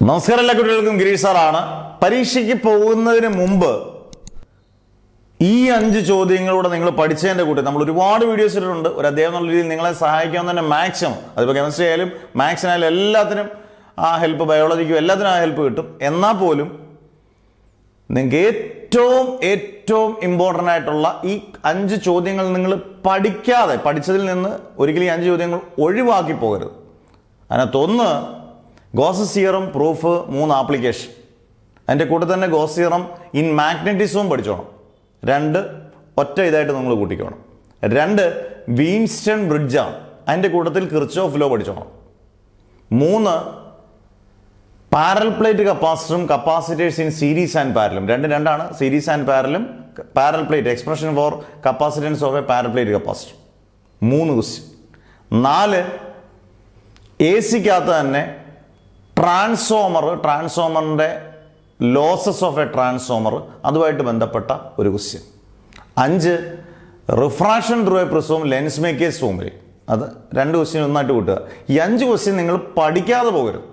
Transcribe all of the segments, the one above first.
നമസ്കാരം, എല്ലാ കുട്ടികൾക്കും ഗിരീഷ് സാറാണ്. പരീക്ഷയ്ക്ക് പോകുന്നതിന് മുമ്പ് ഈ 5 ചോദ്യങ്ങളൂടെ നിങ്ങൾ പഠിച്ചതിൻ്റെ കൂട്ടി നമ്മൾ ഒരുപാട് വീഡിയോസ് ഇട്ടിട്ടുണ്ട്. ഒരു അധ്യായം എന്നുള്ള രീതിയിൽ നിങ്ങളെ സഹായിക്കാൻ തന്നെ മാക്സിമം, അതിപ്പോൾ കെമിസ്ട്രി ആയാലും മാത്സിനായാലും എല്ലാത്തിനും ആ ഹെൽപ്പ്, ബയോളജിക്കും എല്ലാത്തിനും ആ ഹെൽപ്പ് കിട്ടും. എന്നാൽ പോലും നിങ്ങൾക്ക് ഏറ്റവും ഇമ്പോർട്ടൻ്റ് ആയിട്ടുള്ള ഈ 5 ചോദ്യങ്ങൾ നിങ്ങൾ പഠിച്ചതിൽ നിന്ന് ഒരിക്കലും ഈ 5 ചോദ്യങ്ങൾ ഒഴിവാക്കി പോകരുത്. അതിനകത്തൊന്ന് ഗോസസ് തിയറം പ്രൂഫ്, 3 ആപ്ലിക്കേഷൻ. അതിൻ്റെ കൂടെ തന്നെ ഗോസ് തിയറം ഇൻ മാഗ്നറ്റിസവും പഠിച്ചോണം. 2 ഒറ്റ ഇതായിട്ട് നിങ്ങൾ കൂട്ടിക്കണം. 2 വീൻസ്റ്റൺ ബ്രിഡ്ജാണ്, അതിൻ്റെ കൂട്ടത്തിൽ കിർച്ചോഫ് ലോ പഠിച്ചോണം. 3 പാരൽ പ്ലേറ്റ് കപ്പാസിറ്ററും കപ്പാസിറ്റേഴ്സ് ഇൻ സീരീസ് ആൻഡ് പാരലും. 2 സീരീസ് ആൻഡ് പാരലും. Parallel plate expression for capacitance of a parallel plate capacitor. 3 question. 4 എ സിക്കകത്ത് തന്നെ ട്രാൻസ്ഫോമറിൻ്റെ ലോസസ് ഓഫ് എ ട്രാൻസ്ഫോമർ, അതുമായിട്ട് ബന്ധപ്പെട്ട ഒരു ക്വസ്റ്റ്യൻ. 5 റിഫ്രാക്ഷൻ ത്രൂ എ പ്രിസവും ലെൻസ് മേക്കേഴ്സ് ഫോമുല. അത് 2 ക്വസ്റ്റ്യൻ ഒന്നായിട്ട് കൂട്ടുക. ഈ 5 ക്വസ്റ്റ്യൻ നിങ്ങൾ പഠിക്കാതെ പോകരുത്.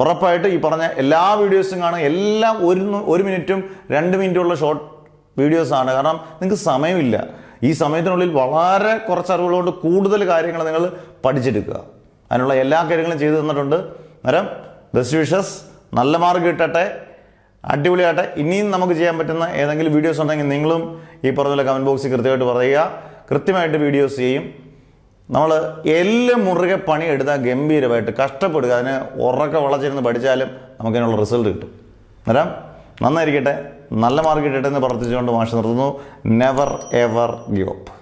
ഉറപ്പായിട്ട് ഈ പറഞ്ഞ എല്ലാ വീഡിയോസും കാണുക. എല്ലാം 1 മിനിറ്റും 2 മിനിറ്റുള്ള ഷോർട്ട് വീഡിയോസാണ്. കാരണം നിങ്ങൾക്ക് സമയമില്ല. ഈ സമയത്തിനുള്ളിൽ വളരെ കുറച്ച് അറിവുകളോട് കൂടുതൽ കാര്യങ്ങൾ നിങ്ങൾ പഠിച്ചെടുക്കുക. അതിനുള്ള എല്ലാ കാര്യങ്ങളും ചെയ്തു തന്നിട്ടുണ്ട്. അന്നേരം ബെസ്റ്റ് വിഷസ്, നല്ല മാർക്ക് കിട്ടട്ടെ, അടിപൊളിയാട്ടെ. ഇനിയും നമുക്ക് ചെയ്യാൻ പറ്റുന്ന ഏതെങ്കിലും വീഡിയോസ് ഉണ്ടെങ്കിൽ നിങ്ങളും ഈ പറഞ്ഞ കമൻറ്റ് ബോക്സിൽ കൃത്യമായിട്ട് പറയുക. കൃത്യമായിട്ട് വീഡിയോസ് ചെയ്യും. നമ്മൾ എല്ലാം മുറുകെ പണിയെടുത്താൽ ഗംഭീരമായിട്ട് കഷ്ടപ്പെടുക. അതിന് ഉറക്കെ വളച്ചിരുന്ന് പഠിച്ചാലും നമുക്കതിനുള്ള റിസൾട്ട് കിട്ടും. അന്നേരം നന്നായിരിക്കട്ടെ, നല്ല മാർക്ക് കിട്ടട്ടെ എന്ന് പ്രാർത്ഥിച്ചുകൊണ്ട് മാഷ് നിർത്തുന്നു. Never ever give up.